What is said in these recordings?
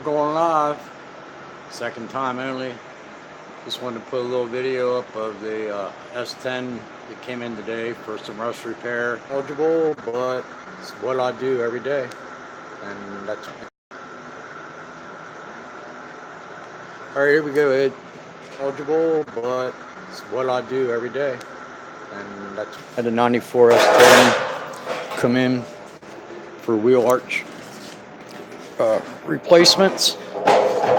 Going live, second time only. Just wanted to put a little video up of the S10 that came in today for some rust repair. Eligible, but it's what I do every day, and that's all right. Here we go, Ed. Eligible, but it's what I do every day, and that's had a 94 S10 come in for wheel arch replacements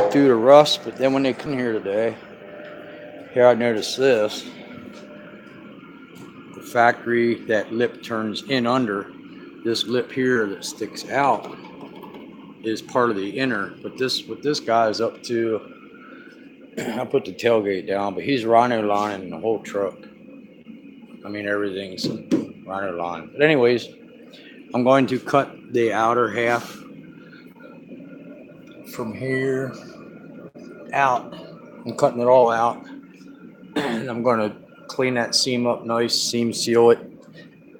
due to rust. But then when they come here today, here I noticed this. The factory, that lip turns in under. This lip here that sticks out is part of the inner. But what this guy is up to, I put the tailgate down, but he's rhino lining the whole truck. I mean, everything's rhino line. But anyways, I'm going to cut the outer half from here out. I'm cutting it all out, and I'm going to clean that seam up nice, seam seal it,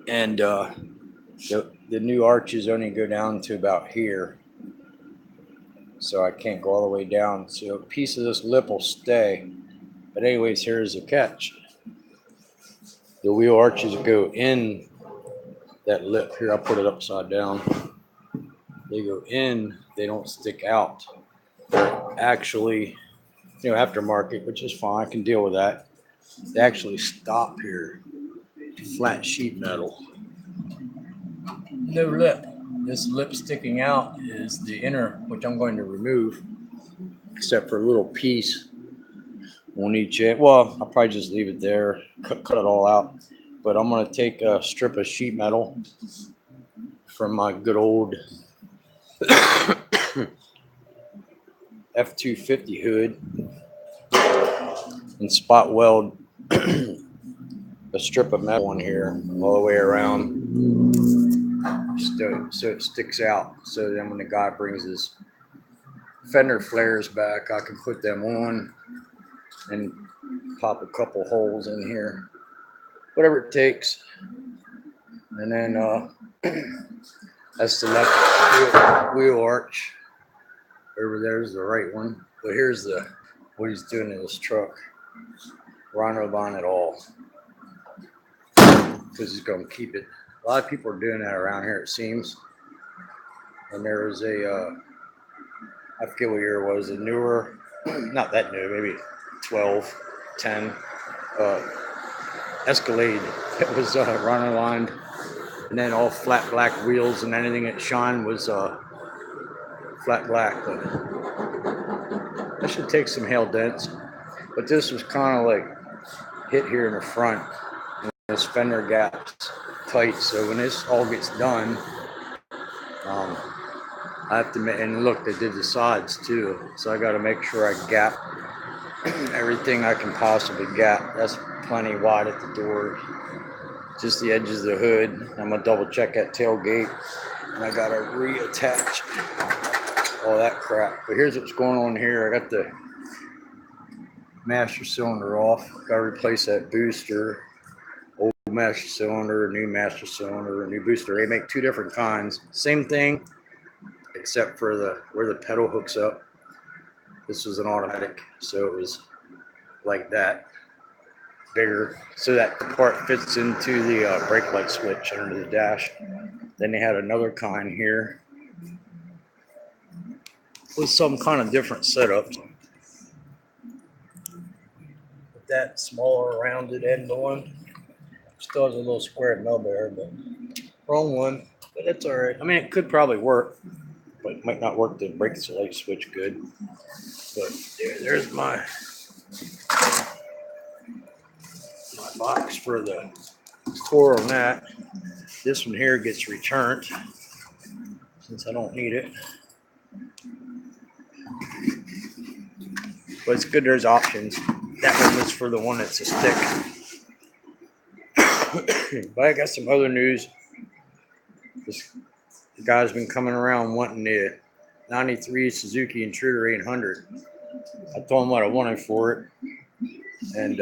and the new arches only go down to about here, so I can't go all the way down. So a piece of this lip will stay. But anyways, here's the catch. The wheel arches go in that lip here. I'll put it upside down. They go in, they don't stick out. They're actually, aftermarket, which is fine. I can deal with that. They actually stop here. Flat sheet metal. No lip. This lip sticking out is the inner, which I'm going to remove, except for a little piece on each end. Well, I'll probably just leave it there, cut it all out. But I'm going to take a strip of sheet metal from my good old F-250 hood and spot weld a strip of metal in here all the way around, so it sticks out. So then when the guy brings his fender flares back, I can put them on and pop a couple holes in here, whatever it takes. And then that's the left wheel arch. Over there's the right one. But here's what he's doing in this truck. Rhino line it all, because he's going to keep it. A lot of people are doing that around here, it seems. And there was I forget what year it was, a newer, not that new, maybe 12, 10, Escalade. It was rhino lined, and then all flat black wheels, and anything that shined was flat black. But that should take some hail dents. But this was kind of like hit here in the front. This fender gap's tight, so when this all gets done, I have to, and look, they did the sides too, so I got to make sure I gap everything I can possibly gap. That's plenty wide at the door, just the edges of the hood. I'm gonna double check that tailgate, and I gotta reattach all that crap. But here's what's going on here. I got the master cylinder off. Got to replace that booster. Old master cylinder, new master cylinder, new booster. They make two different kinds. Same thing, except for where the pedal hooks up. This was an automatic, so it was like that, bigger, so that part fits into the brake light switch under the dash. Then they had another kind here with some kind of different setup. With that smaller rounded end on. Still has a little square nub there, but wrong one. But it's all right. I mean, it could probably work, but it might not work the brake light switch good. But there's my box for the core on that. This one here gets returned since I don't need it. But it's good there's options. That one was for the one that's a stick. But I got some other news. This guy's been coming around wanting the 93 Suzuki Intruder 800. I told him what I wanted for it. And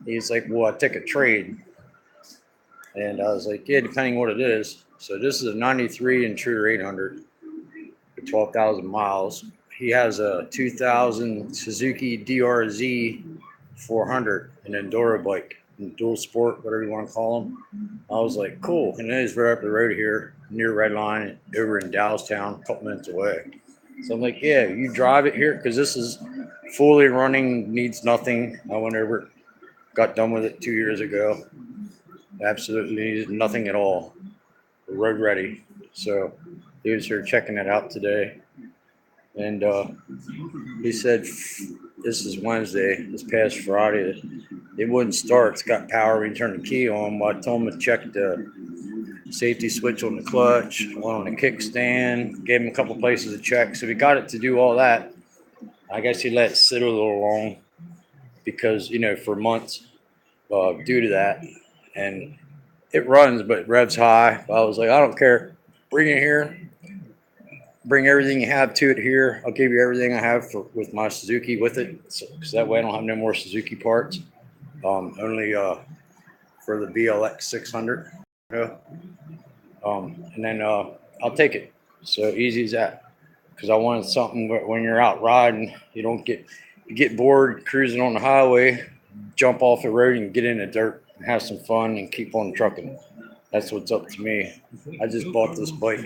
he's like, well, I take a trade. And I was like, yeah, depending what it is. So this is a 93 Intruder 800 for 12,000 miles. He has a 2000 Suzuki DRZ 400, an enduro bike, dual sport, whatever you want to call them. I was like, cool. And then he's right up the road here, near Red Line, over in Dowstown, a couple minutes away. So I'm like, yeah, you drive it here, because this is fully running, needs nothing. I went over it, got done with it 2 years ago. Absolutely needed nothing at all. Road ready. So he was here checking it out today. And he said this is Wednesday, this past Friday, it wouldn't start. It's got power when you turn the key on. But I told him to check the safety switch on the clutch, one on the kickstand, gave him a couple places to check. So we got it to do all that. I guess he let it sit a little long because, for months due to that. And it runs, but it revs high. I was like, I don't care. Bring it here. Bring everything you have to it here. I'll give you everything I have with my Suzuki with it, because that way I don't have no more Suzuki parts. Only for the BLX 600. And then I'll take it. So easy as that. Because I wanted something where when you're out riding, you get bored cruising on the highway, jump off the road and get in the dirt and have some fun and keep on trucking. That's what's up to me. I just bought this bike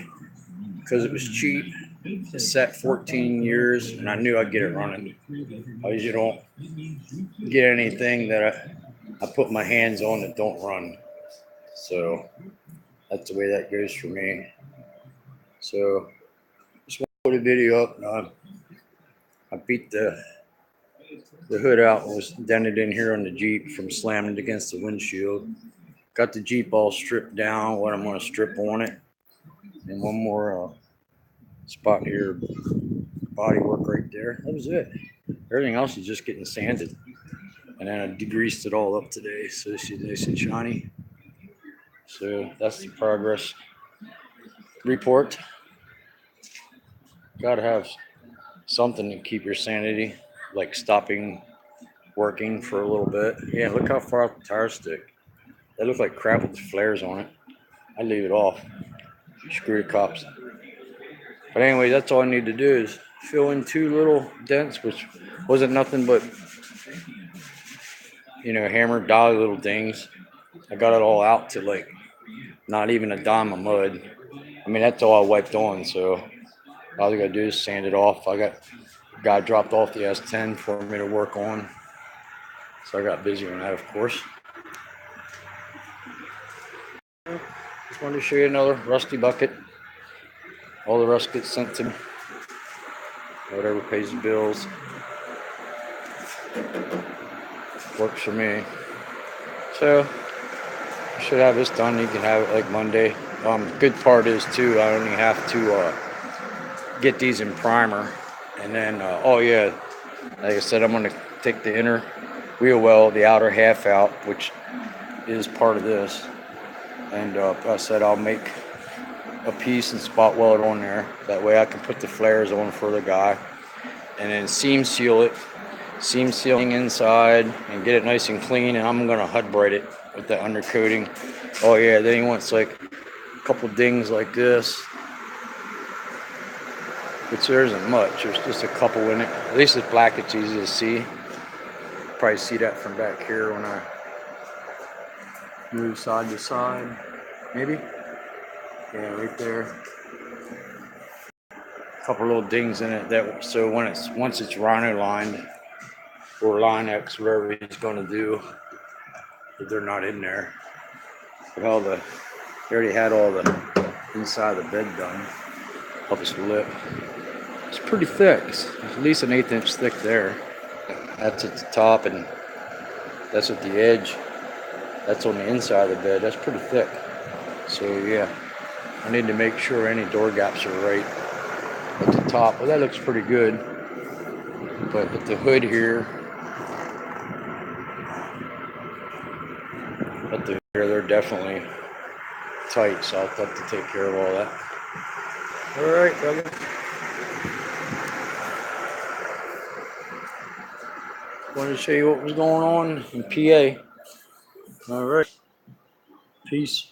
because it was cheap. It's set 14 years, and I knew I'd get it running. I usually don't get anything that I put my hands on that don't run. So that's the way that goes for me. So just want to put a video up. I beat the hood out and was dented in here on the Jeep from slamming it against the windshield. Got the Jeep all stripped down, what I'm going to strip on it. And one more spot here, body work right there. That was it. Everything else is just getting sanded. And then I degreased it all up today, so she's nice and shiny. So that's the progress report. Got to have something to keep your sanity, like stopping working for a little bit. Yeah, look how far out the tires stick. They look like crap with the flares on it. I leave it off. Screw the cops. But anyway, that's all I need to do is fill in 2 little dents, which wasn't nothing but, hammered dolly little dings. I got it all out to like not even a dime of mud. I mean, that's all I wiped on, so all I gotta do is sand it off. I got a guy dropped off the S10 for me to work on, so I got busy on that, of course. Just wanted to show you another rusty bucket. All the rust gets sent to me. Whatever pays the bills. Works for me. So I should have this done. You can have it like Monday. Good part is too, I only have to get these in primer. And then, like I said, I'm going to take the inner wheel well, the outer half out, which is part of this. And I said I'll make a piece and spot weld it on there. That way I can put the flares on for the guy. And then seam seal it. Seam sealing inside and get it nice and clean. And I'm going to HUD-brite it with the undercoating. Oh yeah, then he wants like a couple dings like this. Which there isn't much. There's just a couple in it. At least it's black, it's easy to see. Probably see that from back here when I move side to side. Maybe? Yeah, right there. A couple little dings in it so once it's rhino lined or Line X, whatever he's gonna do, if they're not in there. But they already had all the inside of the bed done. Up his lip. It's pretty thick. It's at least an 1/8 inch thick there. That's at the top and that's at the edge. That's on the inside of the bed. That's pretty thick. So yeah, I need to make sure any door gaps are right at the top. Well, that looks pretty good. But at the hood here, they're definitely tight. So I'll have to take care of all that. All right, brother. Wanted to show you what was going on in PA. All right. Peace.